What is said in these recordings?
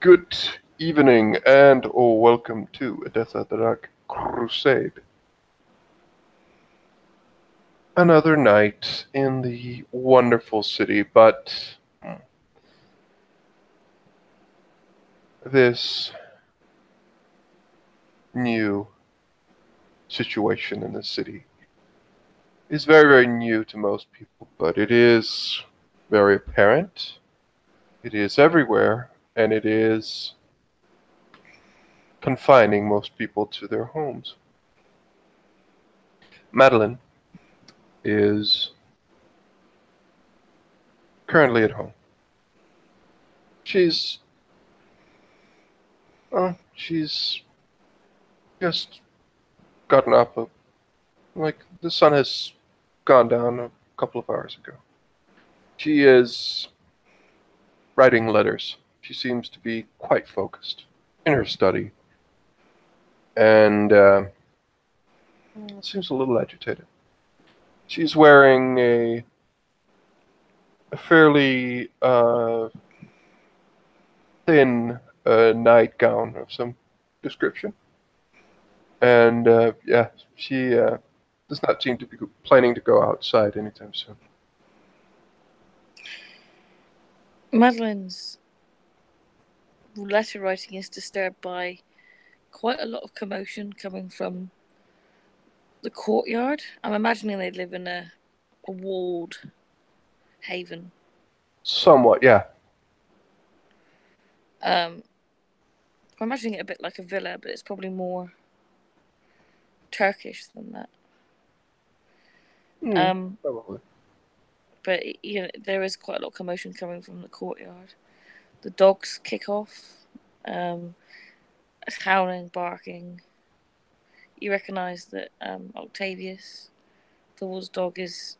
Good evening and welcome to a Death at the Dark Crusade. Another night in the wonderful city, but this new situation in the city is very, very new to most people, but it is very apparent. It is everywhere, and it is confining most people to their homes. Madeline is currently at home. She's she's just gotten up. Like the sun has gone down a couple of hours ago. She is writing letters. She seems to be quite focused in her study, and seems a little agitated. She's wearing a fairly thin nightgown of some description. And yeah, she does not seem to be planning to go outside anytime soon. Madeline's letter writing is disturbed by quite a lot of commotion coming from the courtyard. I'm imagining they live in a walled haven. Somewhat, yeah. I'm imagining it a bit like a villa, but it's probably more Turkish than that. Probably. But there is quite a lot of commotion coming from the courtyard. The dogs kick off, howling, barking. You recognise that Octavius, the wolf's dog, is.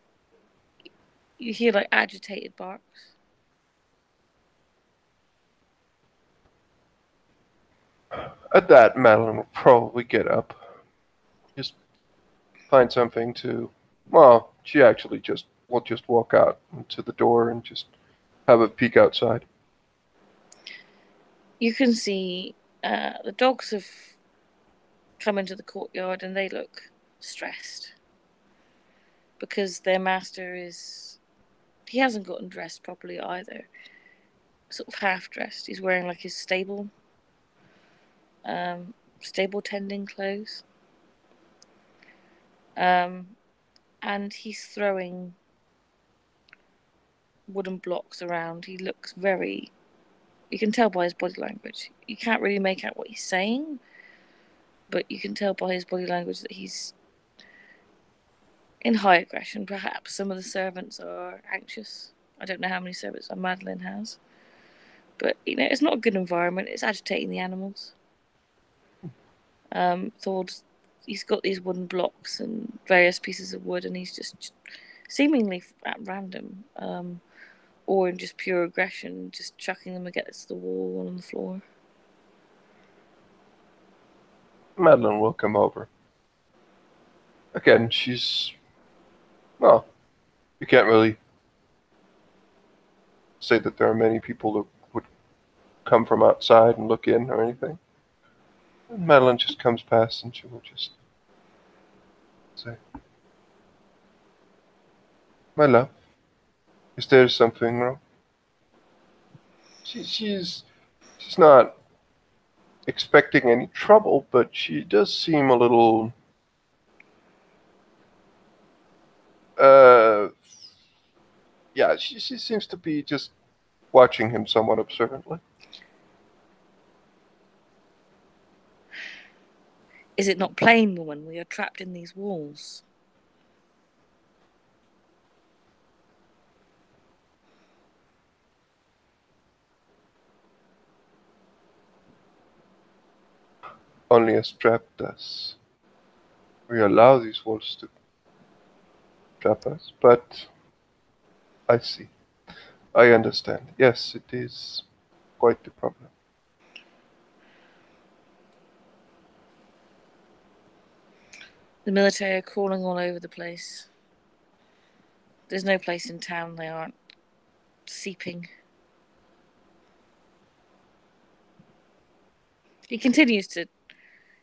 You hear like agitated barks. At that, Madeline will probably get up. Just find something to. Well, she actually will just walk out to the door and just have a peek outside. You can see the dogs have come into the courtyard and they look stressed because their master is. He hasn't gotten dressed properly either. Sort of half dressed. He's wearing like his stable tending clothes. And he's throwing wooden blocks around. He looks very. You can tell by his body language. You can't really make out what he's saying, but you can tell by his body language that he's in high aggression. Perhaps some of the servants are anxious. I don't know how many servants Madeline has, but it's not a good environment. It's agitating the animals. Thord, he's got these wooden blocks and various pieces of wood, and he's just seemingly at random, or in just pure aggression, just chucking them against the wall and on the floor. Madeline will come over. Again, she's. Well, you can't really say that there are many people that would come from outside and look in or anything. And Madeline just comes past and she will just say, "My love, is there something wrong?" She's not expecting any trouble, but she does seem a little yeah, she seems to be just watching him somewhat observantly. Is it not plain, woman? We are trapped in these walls. Only as trapped us. We allow these walls to trap us, but I see. I understand. Yes, it is quite the problem. The military are crawling all over the place. There's no place in town they aren't seeping. He continues to.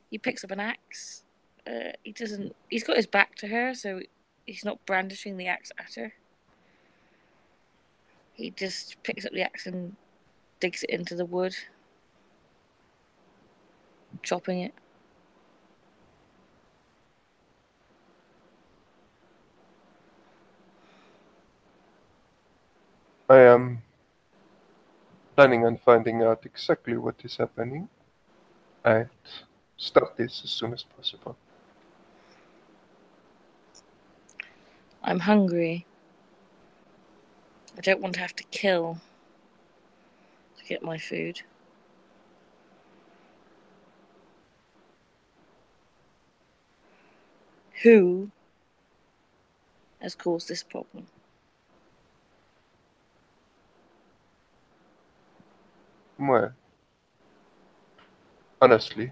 He picks up an axe. He doesn't. He's got his back to her, so he's not brandishing the axe at her. He just picks up the axe and digs it into the wood, chopping it. I am planning on finding out exactly what is happening and stop this as soon as possible. I'm hungry. I don't want to have to kill to get my food. Who has caused this problem? Well, honestly,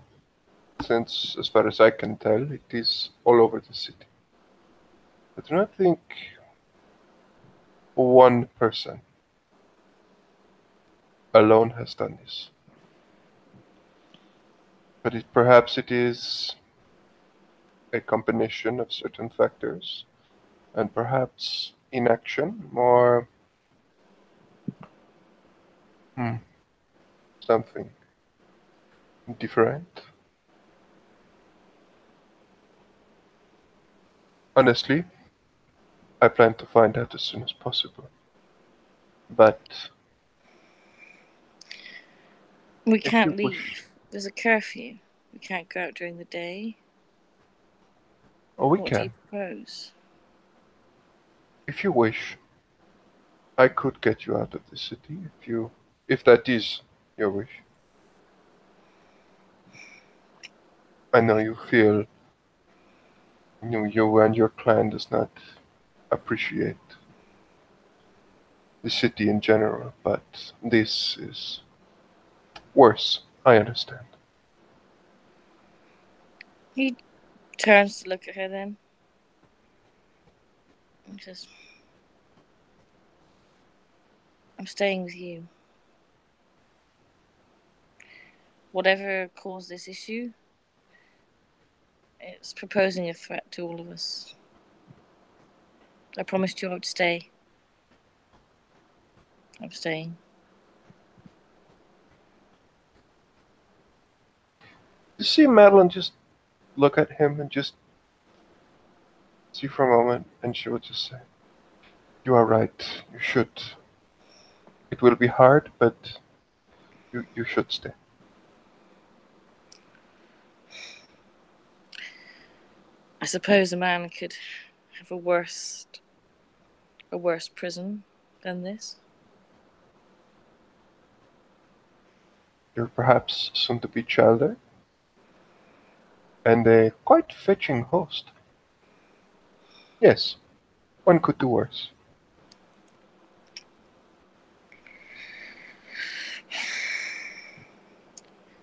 since as far as I can tell, it is all over the city. I do not think one person alone has done this. But perhaps it is a combination of certain factors, and perhaps inaction or something different. Honestly, I plan to find out as soon as possible. But We if you can't wish, leave. There's a curfew. We can't go out during the day. or we What do you can, propose? if you wish, I could get you out of the city if that is your wish. I know you feel you and your clan does not appreciate the city in general, but this is worse. I understand. He turns to look at her then. And says, I'm staying with you. Whatever caused this issue, it's proposing a threat to all of us. I promised you I would stay. I'm staying. You see Madeline just look at him and just see for a moment, and she will just say, "You are right. You should. It will be hard, but you should stay." I suppose a man could have a worse prison than this. You're perhaps soon to be childer, and a quite fetching host. Yes, one could do worse.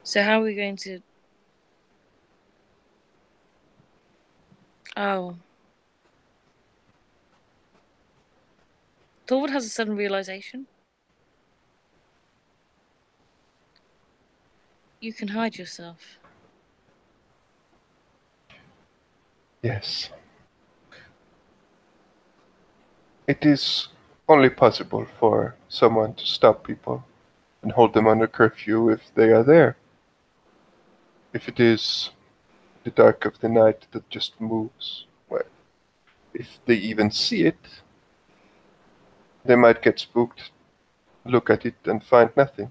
So how are we going to... Oh. Thorvald has a sudden realization. You can hide yourself. Yes. It is only possible for someone to stop people and hold them under curfew if they are there. If it is the dark of the night that just moves, well, if they even see it, they might get spooked, look at it, and find nothing.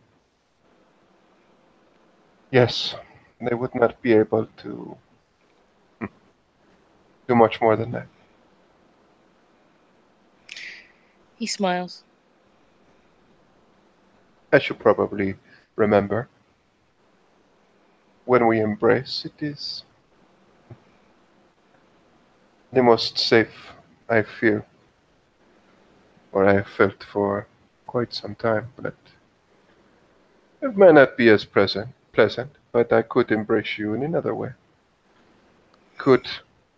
Yes, they would not be able to do much more than that. He smiles. As you probably remember, when we embrace, it is the most safe I feel, or I have felt for quite some time, but it may not be as pleasant, but I could embrace you in another way. Could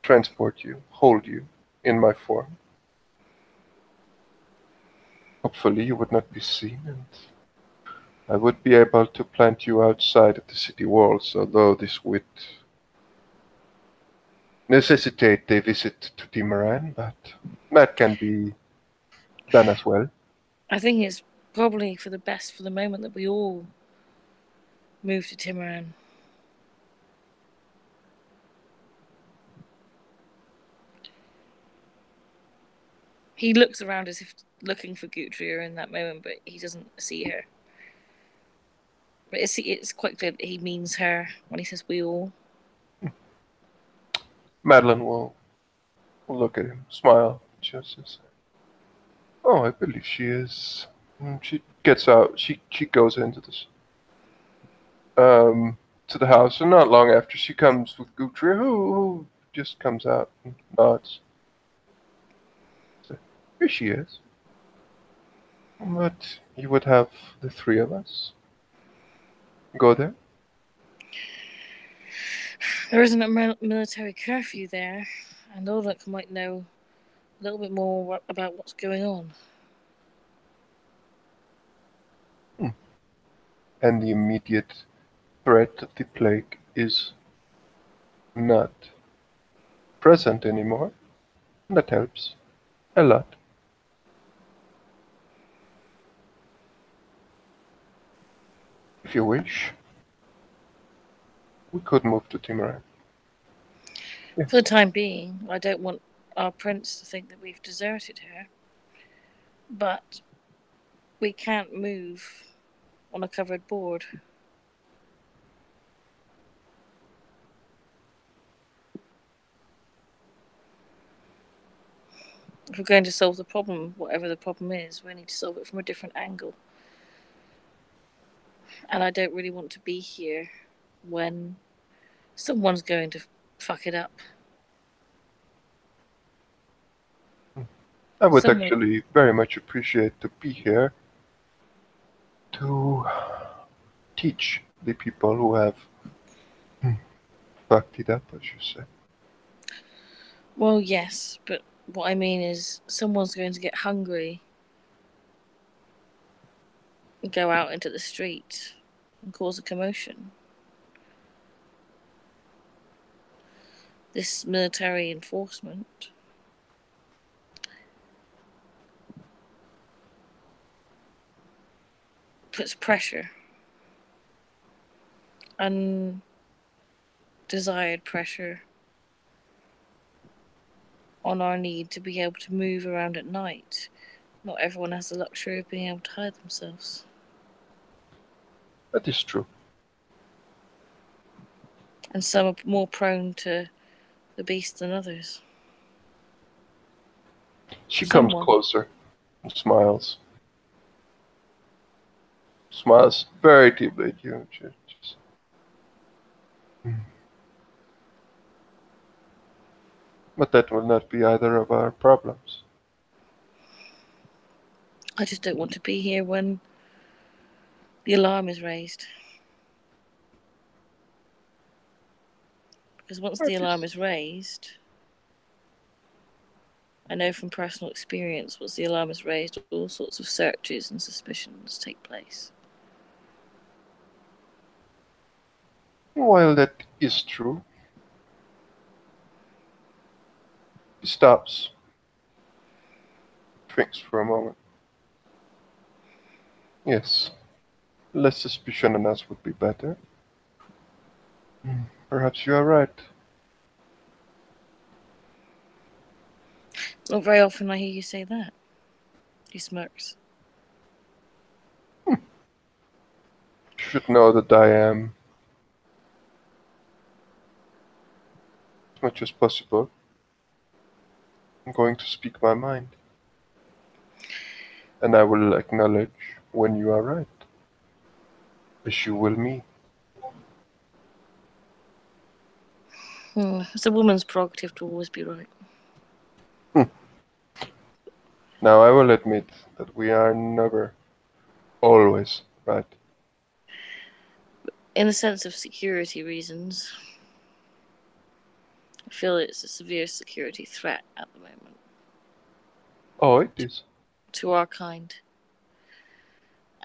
transport you, hold you in my form. Hopefully you would not be seen, and I would be able to plant you outside of the city walls, although this would necessitate a visit to Timaran, but that can be done as well. I think it's probably for the best for the moment that we all move to Timaran. He looks around as if looking for Gutria in that moment, but he doesn't see her. But it's quite clear that he means her when he says we all. Madeline will look at him, smile. She'll say, "Oh, I believe she is." She gets out. She goes into this to the house, and not long after she comes with Gutria, who just comes out and nods. So, here she is. But you would have the three of us go there. There isn't a military curfew there, and Ulrich might know a little bit more about what's going on. And the immediate threat of the plague is not present anymore. That helps a lot. If you wish, we could move to Timaran. Yes. For the time being, I don't want our prince to think that we've deserted her. But we can't move on a covered board. If we're going to solve the problem, whatever the problem is, we need to solve it from a different angle. And I don't really want to be here when someone's going to fuck it up. I would actually very much appreciate to be here to teach the people who have fucked it up, I should say. Well, yes, but what I mean is someone's going to get hungry and go out into the street and cause a commotion. This military enforcement puts pressure, undesired pressure, on our need to be able to move around at night. Not everyone has the luxury of being able to hide themselves. That is true. And some are more prone to the beast than others. She comes closer and smiles. Smiles very deeply at you. But that will not be either of our problems. I just don't want to be here when the alarm is raised. Because once the alarm is raised, I know from personal experience, once the alarm is raised, all sorts of searches and suspicions take place. While that is true, he stops, thinks for a moment. Yes, less suspicion on us would be better. Perhaps you are right. Not very often I hear you say that. He smirks. You should know that I am, as much as possible, I'm going to speak my mind. And I will acknowledge when you are right. As you will me. It's a woman's prerogative to always be right. Now I will admit that we are never always right. In the sense of security reasons, I feel it's a severe security threat at the moment. Oh, it is. To our kind.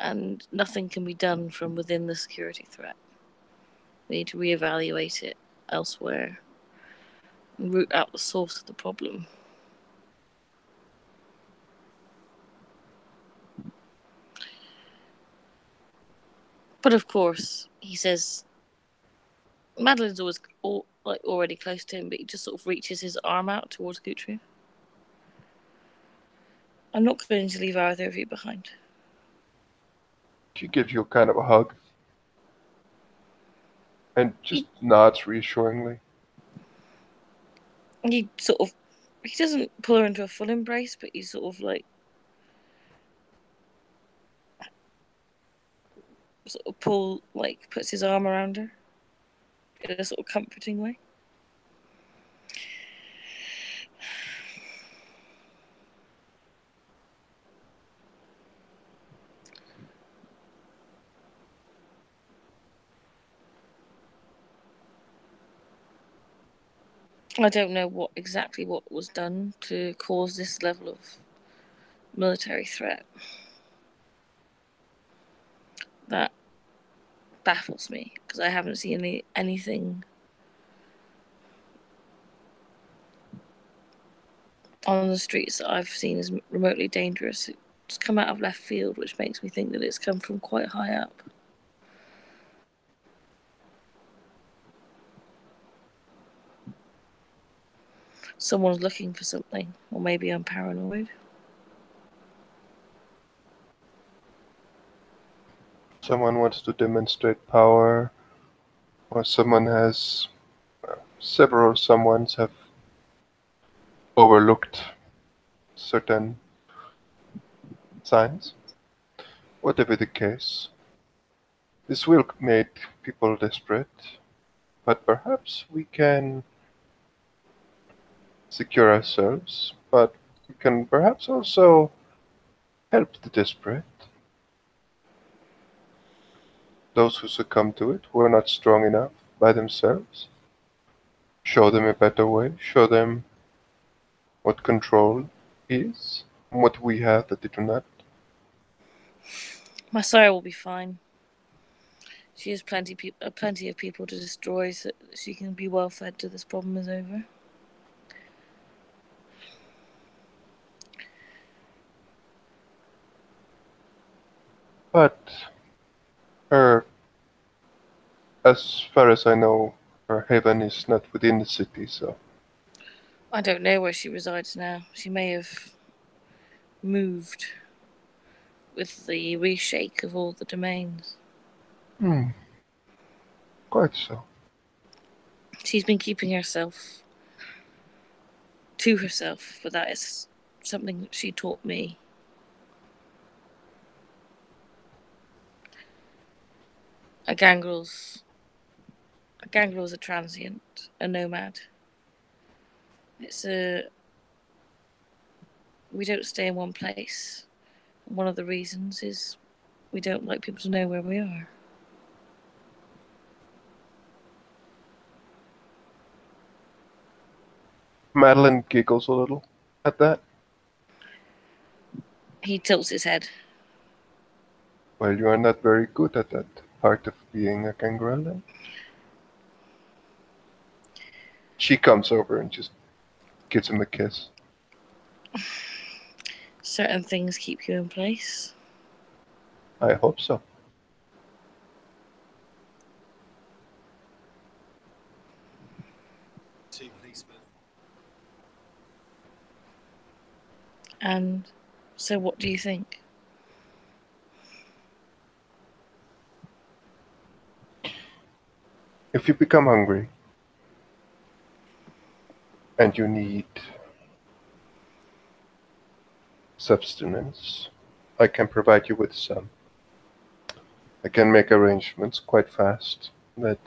and nothing can be done from within the security threat. We need to reevaluate it elsewhere and root out the source of the problem. But of course, he says Madeline's always already close to him, but he just sort of reaches his arm out towards Guthrie. I'm not going to leave either of you behind. She gives you kind of a hug and just nods reassuringly. He doesn't pull her into a full embrace, but he sort of puts his arm around her in a sort of comforting way. I don't know what was done to cause this level of military threat. That baffles me, because I haven't seen anything on the streets that I've seen as remotely dangerous. It's come out of left field, which makes me think that it's come from quite high up. Someone's looking for something, or maybe I'm paranoid. Someone wants to demonstrate power, or someone has... several someones have overlooked certain signs. Whatever the case, this will make people desperate, but perhaps we can secure ourselves, but we can perhaps also help the desperate. Those who succumb to it, who are not strong enough by themselves. Show them a better way, show them what control is, and what we have that they do not. Masaya will be fine. She has plenty of people to destroy, so she can be well fed till this problem is over. But as far as I know, her haven is not within the city, so... I don't know where she resides now. She may have moved with the reshake of all the domains. Quite so. She's been keeping herself to herself, but that is something that she taught me. A gangrel's a transient, a nomad. We don't stay in one place. One of the reasons is we don't like people to know where we are. Madeline giggles a little at that. He tilts his head. Well, you are not very good at that part of being a gangrel, then. She comes over and just gives him a kiss. Certain things keep you in place. I hope so. Two policemen. And so what do you think? If you become hungry and you need subsistence, I can provide you with some. I can make arrangements quite fast that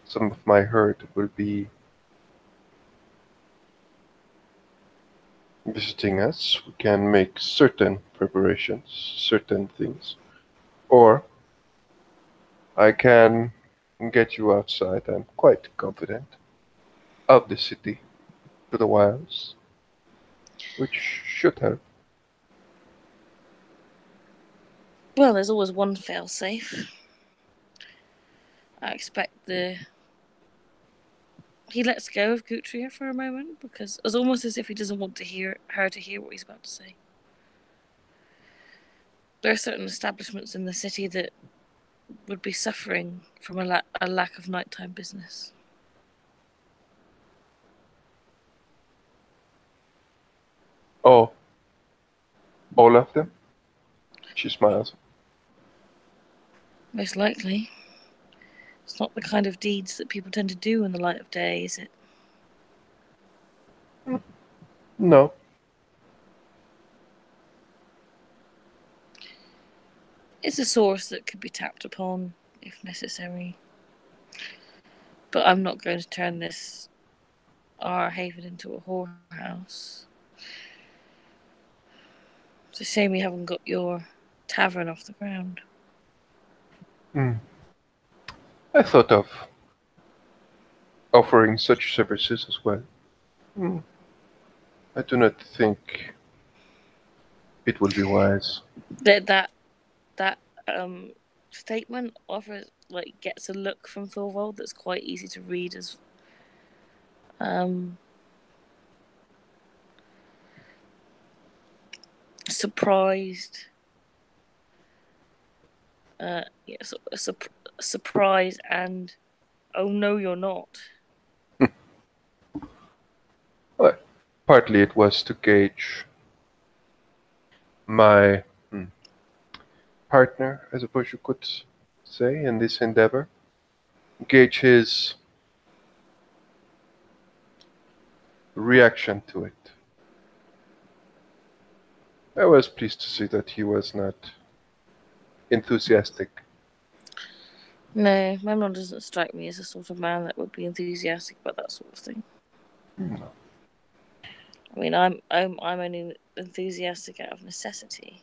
some of my herd will be visiting us. We can make certain preparations, certain things. Or I can get you outside, I'm quite confident, of the city to the wilds, which should help. Well, there's always one fail-safe. I expect he lets go of Guthria for a moment because it's almost as if he doesn't want her to hear what he's about to say. There are certain establishments in the city that would be suffering from a lack of nighttime business. Oh, all of them? She smiles. Most likely. It's not the kind of deeds that people tend to do in the light of day, is it? No. It's a source that could be tapped upon if necessary. But I'm not going to turn this our haven into a whorehouse. It's a shame we haven't got your tavern off the ground. I thought of offering such services as well. I do not think it will be wise. That statement offers gets a look from Thorvald that's quite easy to read as surprised. Surprise and oh no, you're not. Well, partly it was to gauge my partner, I suppose you could say, in this endeavor. Gauge his reaction to it. I was pleased to see that he was not enthusiastic. No, Memnon doesn't strike me as the sort of man that would be enthusiastic about that sort of thing. No. I mean, I'm only enthusiastic out of necessity.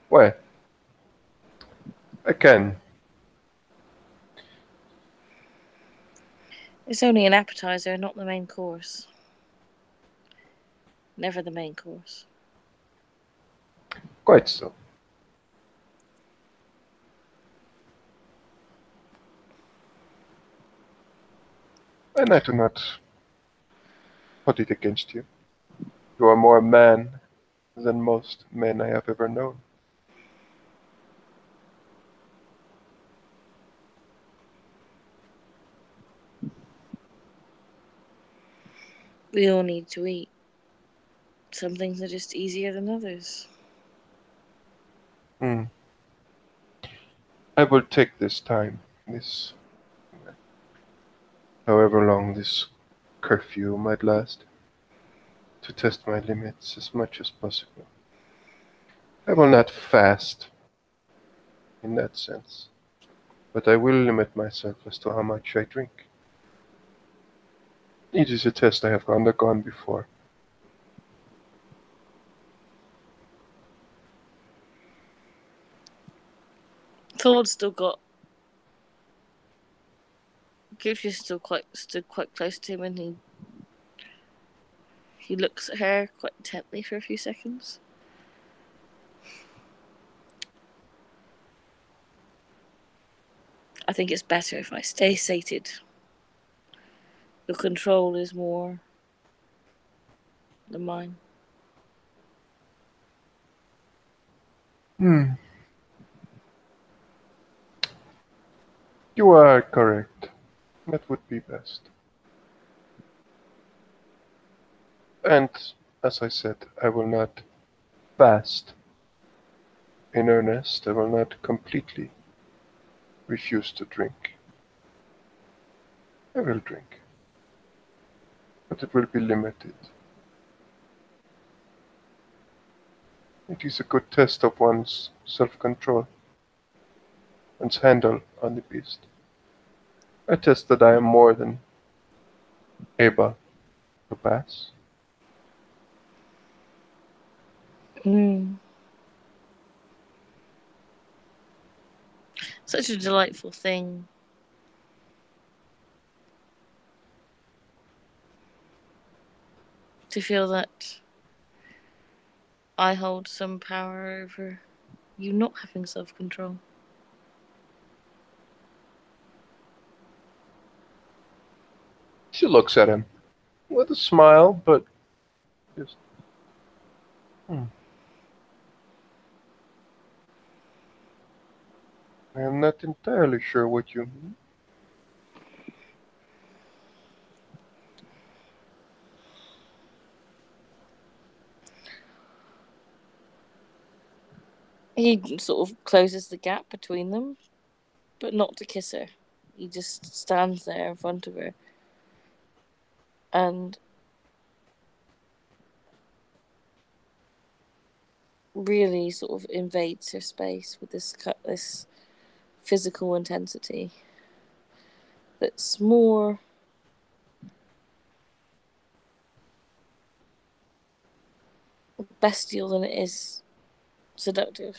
Well, I can. It's only an appetizer, not the main course. Never the main course. Quite so. And I do not put it against you. You are more a man than most men I have ever known. We all need to eat. Some things are just easier than others. I will take this time, this however long this curfew might last, to test my limits as much as possible. I will not fast in that sense, but I will limit myself as to how much I drink. It is a test I have undergone before. Thor's still got. Guthria's still stood quite close to him, and he looks at her quite intently for a few seconds. I think it's better if I stay sated. The control is more than mine. You are correct. That would be best. And, as I said, I will not fast in earnest. I will not completely refuse to drink. I will drink, but it will be limited. It is a good test of one's self-control, one's handle on the beast. A test that I am more than able to pass. Such a delightful thing. to feel that I hold some power over you not having self-control. She looks at him with a smile, but just. I am not entirely sure what you mean. He sort of closes the gap between them, but not to kiss her. He just stands there in front of her and really sort of invades her space with this physical intensity that's more bestial than it is seductive.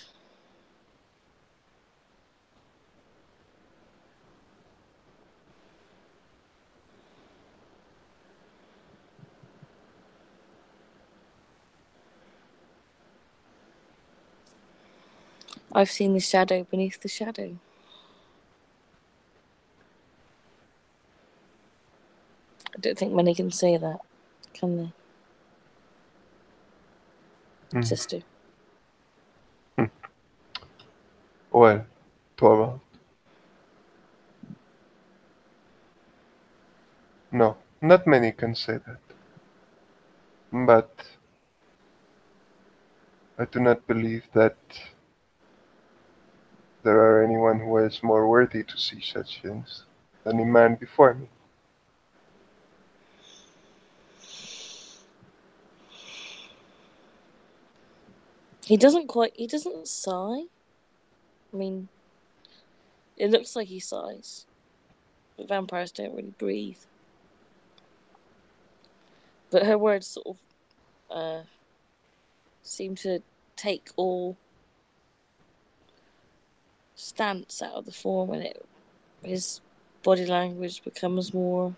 I've seen the shadow beneath the shadow. I don't think many can say that, can they? Sister. Well, Torvald. No, not many can say that. But I do not believe that there are anyone who is more worthy to see such things than the man before me. He doesn't sigh. I mean, it looks like he sighs, but vampires don't really breathe. But her words sort of seem to take all stance out of the form, and his body language becomes more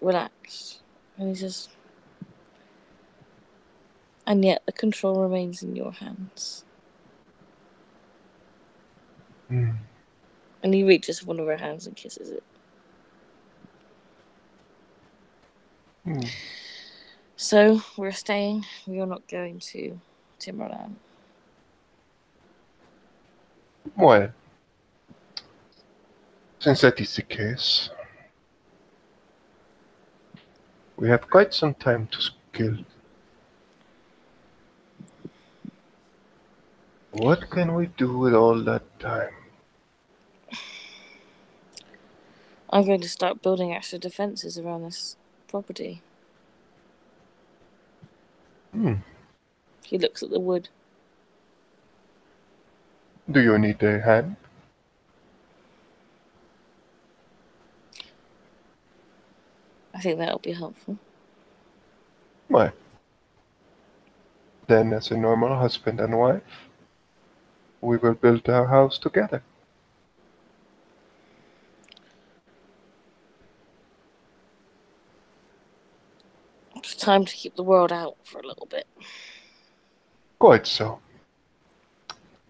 relaxed. And he says, and yet the control remains in your hands. And he reaches for one of her hands and kisses it. So we're staying. We are not going to Timberland. Well, since that is the case, we have quite some time to kill. What can we do with all that time? I'm going to start building extra defenses around this property. He looks at the wood. Do you need a hand? I think that'll be helpful. Why? Then, as a normal husband and wife, we will build our house together. It's time to keep the world out for a little bit. Quite so.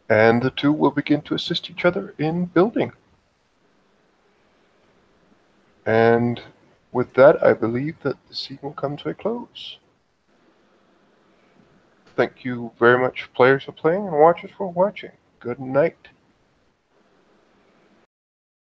And the two will begin to assist each other in building. And with that, I believe that the scene will come to a close. Thank you very much, players, for playing, and watchers for watching. Good night.